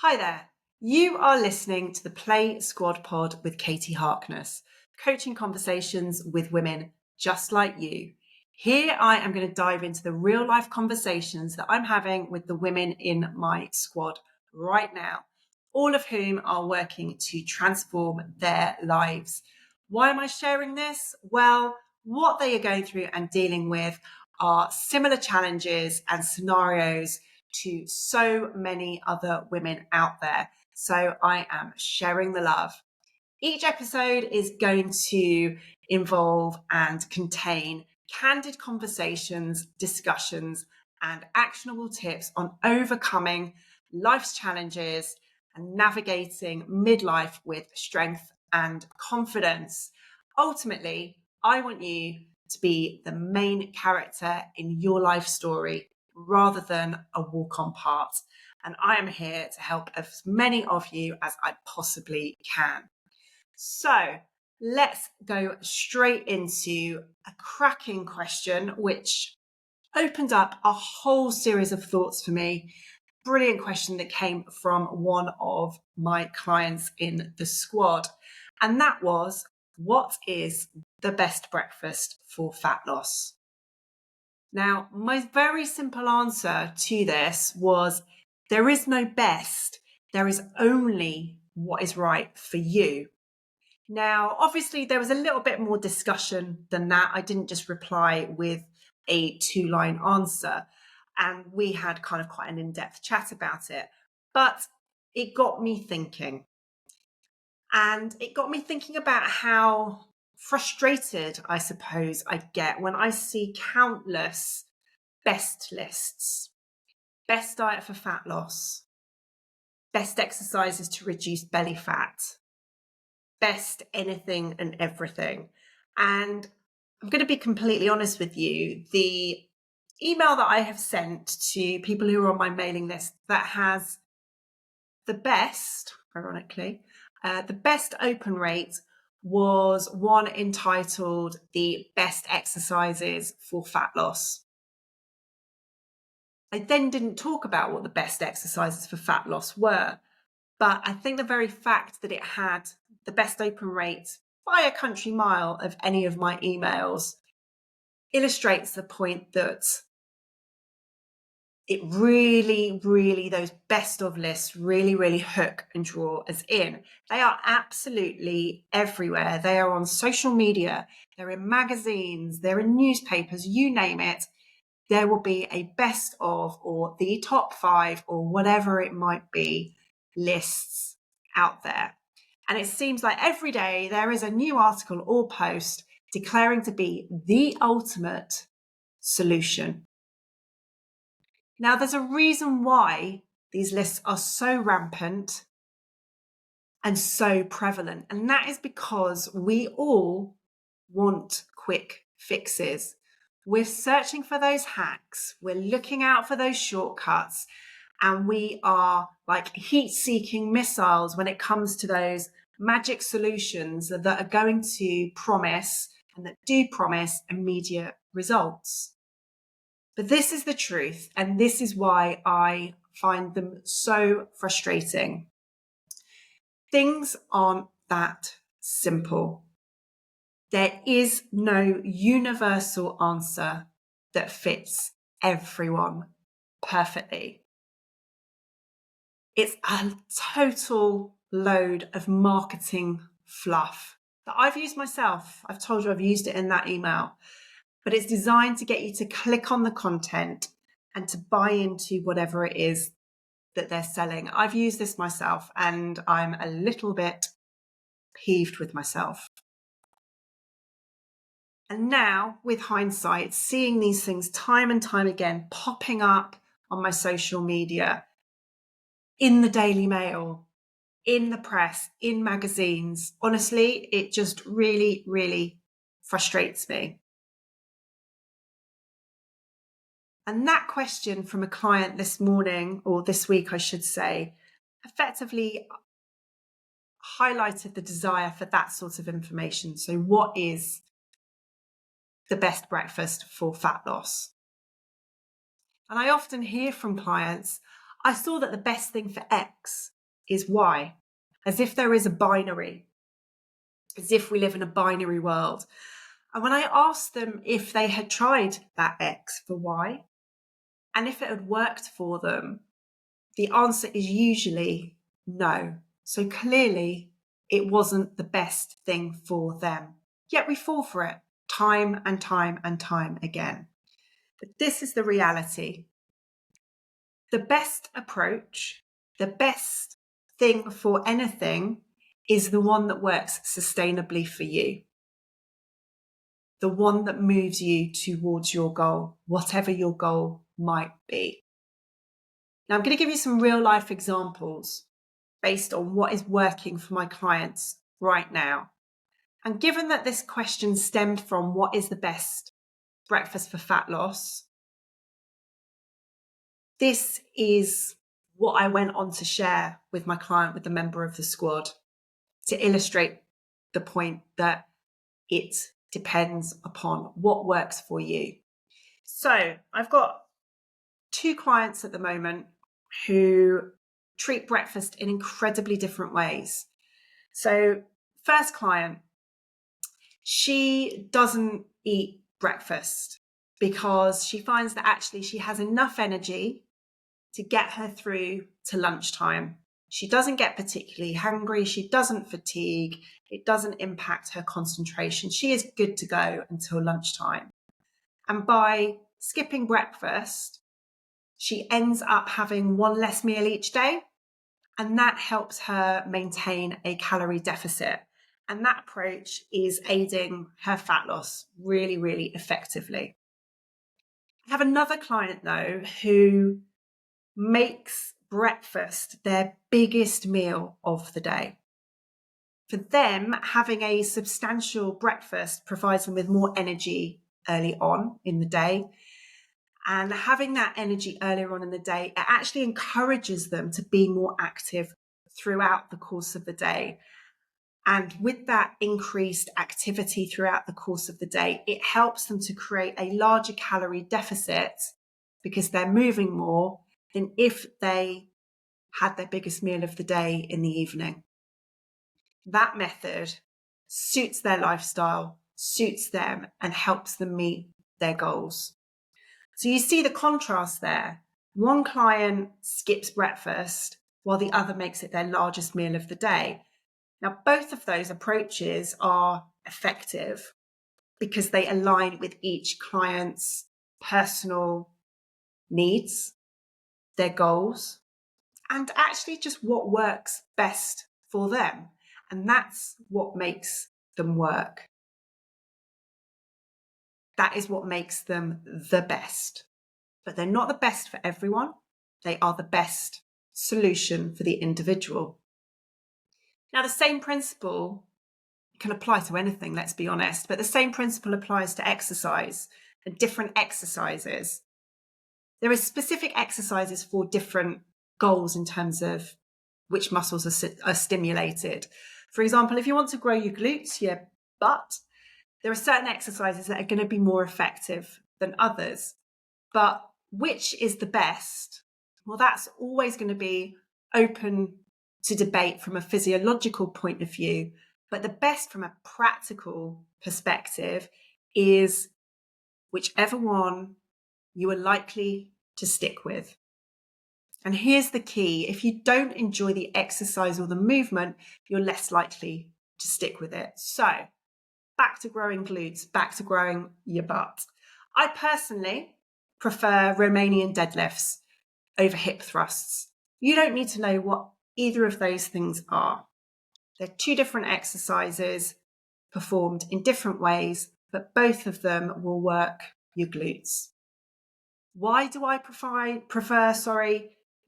Hi there. You are listening to the Play Squad Pod with Katie Harkness, coaching conversations with women just like you. Here I am going to dive into the real life conversations that I'm having with the women in my squad right now, all of whom are working to transform their lives. Why am I sharing this? Well, what they are going through and dealing with are similar challenges and scenarios to so many other women out there. So I am sharing the love. Each episode is going to involve and contain candid conversations, discussions, and actionable tips on overcoming life's challenges and navigating midlife with strength and confidence. Ultimately, I want you to be the main character in your life story rather than a walk-on part. And I am here to help as many of you as I possibly can. So let's go straight into a cracking question, which opened up a whole series of thoughts for me. Brilliant question that came from one of my clients in the squad. And that was, what is the best breakfast for fat loss? Now, my very simple answer to this was, there is no best. There is only what is right for you. Now, obviously, there was a little bit more discussion than that. I didn't just reply with a 2-line answer. And we had kind of quite an in-depth chat about it. But it got me thinking. And it got me thinking about how frustrated, I suppose, I get when I see countless best lists. Best diet for fat loss. Best exercises to reduce belly fat. Best anything and everything. And I'm going to be completely honest with you. The email that I have sent to people who are on my mailing list that has the best, ironically, the best open rate was one entitled The Best Exercises for Fat Loss. I then didn't talk about what the best exercises for fat loss were, but I think the very fact that it had the best open rate by a country mile of any of my emails illustrates the point that it really, those best of lists really hook and draw us in. They are absolutely everywhere. They are on social media, they're in magazines, they're in newspapers, you name it. There will be a best of or the top 5 or whatever it might be lists out there. And it seems like every day there is a new article or post declaring to be the ultimate solution. Now, there's a reason why these lists are so rampant and so prevalent. And that is because we all want quick fixes. We're searching for those hacks. We're looking out for those shortcuts. And we are like heat-seeking missiles when it comes to those magic solutions that are going to promise and that do promise immediate results. But this is the truth, and this is why I find them so frustrating. Things aren't that simple. There is no universal answer that fits everyone perfectly. It's a total load of marketing fluff that I've used myself. I've told you I've used it in that email, but it's designed to get you to click on the content and to buy into whatever it is that they're selling. I've used this myself and I'm a little bit peeved with myself. And now, with hindsight, seeing these things time and time again popping up on my social media, in the Daily Mail, in the press, in magazines, honestly, it just really frustrates me. And that question from a client this morning, or this week, I should say, effectively highlighted the desire for that sort of information. So what is the best breakfast for fat loss? And I often hear from clients, I saw that the best thing for X is Y, as if there is a binary, as if we live in a binary world. And when I asked them if they had tried that X for Y and if it had worked for them, the answer is usually no. So clearly it wasn't the best thing for them. Yet we fall for it time and time and time again. But this is the reality. The best approach, the best thing for anything is the one that works sustainably for you. The one that moves you towards your goal, whatever your goal might be. Now, I'm going to give you some real life examples based on what is working for my clients right now. And given that this question stemmed from what is the best breakfast for fat loss, this is what I went on to share with my client, with the member of the squad, to illustrate the point that it depends upon what works for you. So I've got 2 clients at the moment who treat breakfast in incredibly different ways. So first client, she doesn't eat breakfast because she finds that actually she has enough energy to get her through to lunchtime. She doesn't get particularly hungry. She doesn't fatigue. It doesn't impact her concentration. She is good to go until lunchtime. And by skipping breakfast, she ends up having one less meal each day. And that helps her maintain a calorie deficit. And that approach is aiding her fat loss really, really effectively. I have another client though who makes breakfast their biggest meal of the day. For them, having a substantial breakfast provides them with more energy early on in the day. And having that energy earlier on in the day, it actually encourages them to be more active throughout the course of the day. And with that increased activity throughout the course of the day, it helps them to create a larger calorie deficit because they're moving more than if they had their biggest meal of the day in the evening. That method suits their lifestyle, suits them, and helps them meet their goals. So you see the contrast there. One client skips breakfast while the other makes it their largest meal of the day. Now, both of those approaches are effective because they align with each client's personal needs, their goals, and actually just what works best for them. And that's what makes them work. That is what makes them the best. But they're not the best for everyone. They are the best solution for the individual. Now, the same principle can apply to anything, let's be honest, but the same principle applies to exercise and different exercises. There are specific exercises for different goals in terms of which muscles are stimulated. For example, if you want to grow your glutes, your butt, there are certain exercises that are going to be more effective than others. But which is the best? Well, that's always going to be open to debate from a physiological point of view. But the best from a practical perspective is whichever one you are likely to stick with. And here's the key. If you don't enjoy the exercise or the movement, you're less likely to stick with it. So back to growing glutes, back to growing your butt. I personally prefer Romanian deadlifts over hip thrusts. You don't need to know what either of those things are. They're 2 different exercises performed in different ways, but both of them will work your glutes. Why do I prefer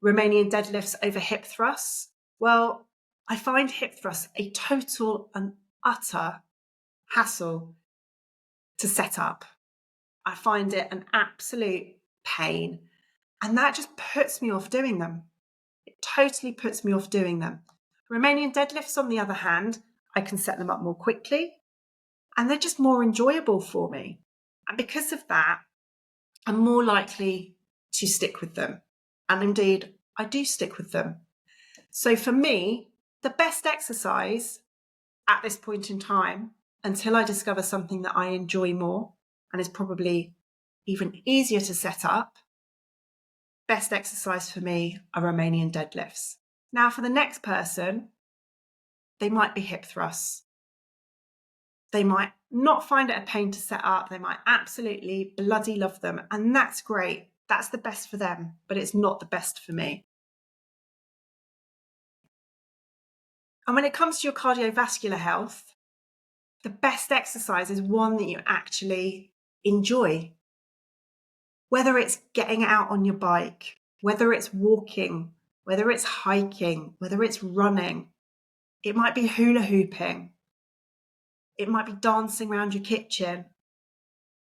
Romanian deadlifts over hip thrusts? Well, I find hip thrusts a total and utter hassle to set up. I find it an absolute pain, and that just puts me off doing them. It totally puts me off doing them. Romanian deadlifts, on the other hand, I can set them up more quickly, and they're just more enjoyable for me. And because of that, I'm more likely to stick with them. And indeed, I do stick with them. So for me, the best exercise at this point in time, until I discover something that I enjoy more and is probably even easier to set up, best exercise for me are Romanian deadlifts. Now, for the next person, they might be hip thrusts. They might not find it a pain to set up. They might absolutely bloody love them. And that's great. That's the best for them, but it's not the best for me. And when it comes to your cardiovascular health, the best exercise is one that you actually enjoy. Whether it's getting out on your bike, whether it's walking, whether it's hiking, whether it's running, it might be hula hooping, it might be dancing around your kitchen.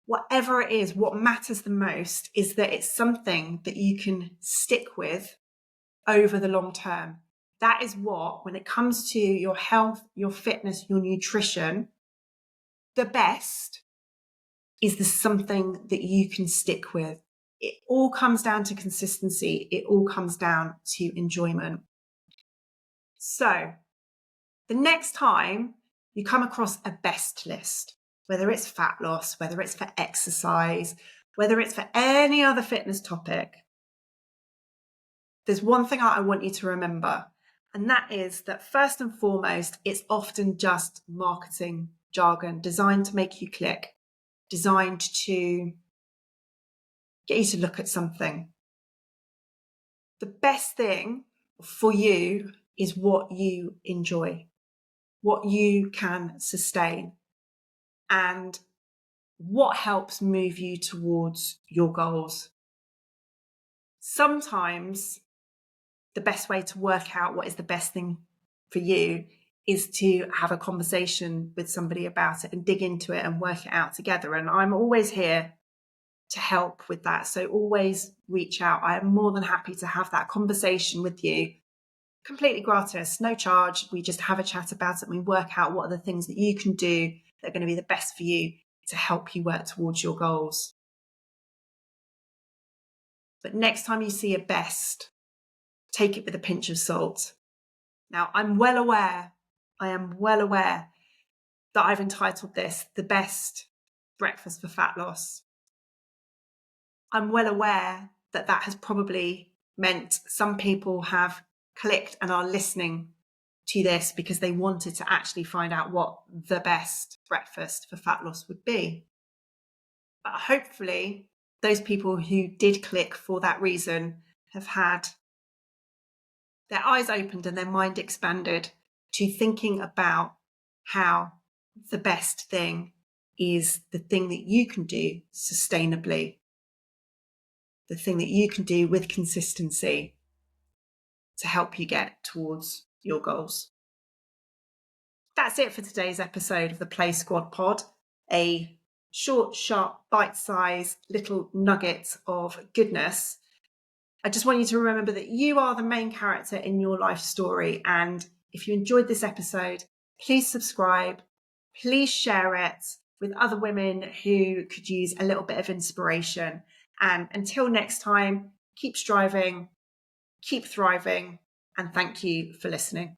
Whatever it is, what matters the most is that it's something that you can stick with over the long term. That is what, when it comes to your health, your fitness, your nutrition, the best is the something that you can stick with. It all comes down to consistency. It all comes down to enjoyment. So the next time you come across a best list, whether it's fat loss, whether it's for exercise, whether it's for any other fitness topic, there's one thing I want you to remember, and that is that first and foremost, it's often just marketing jargon designed to make you click, designed to get you to look at something. The best thing for you is what you enjoy, what you can sustain, and what helps move you towards your goals. Sometimes the best way to work out what is the best thing for you is to have a conversation with somebody about it and dig into it and work it out together. And I'm always here to help with that. So always reach out. I am more than happy to have that conversation with you, completely gratis, no charge. We just have a chat about it and we work out what are the things that you can do that are going to be the best for you to help you work towards your goals. But next time you see a best, take it with a pinch of salt. Now, I am well aware that I've entitled this The Best Breakfast for Fat Loss. I'm well aware that that has probably meant some people have clicked and are listening to this because they wanted to actually find out what the best breakfast for fat loss would be. But hopefully, those people who did click for that reason have had their eyes opened and their mind expanded to thinking about how the best thing is the thing that you can do sustainably, the thing that you can do with consistency to help you get towards your goals. That's it for today's episode of the Play Squad Pod, a short, sharp, bite-sized little nugget of goodness. I just want you to remember that you are the main character in your life story. And if you enjoyed this episode, please subscribe, please share it with other women who could use a little bit of inspiration. And until next time, keep striving, keep thriving, and thank you for listening.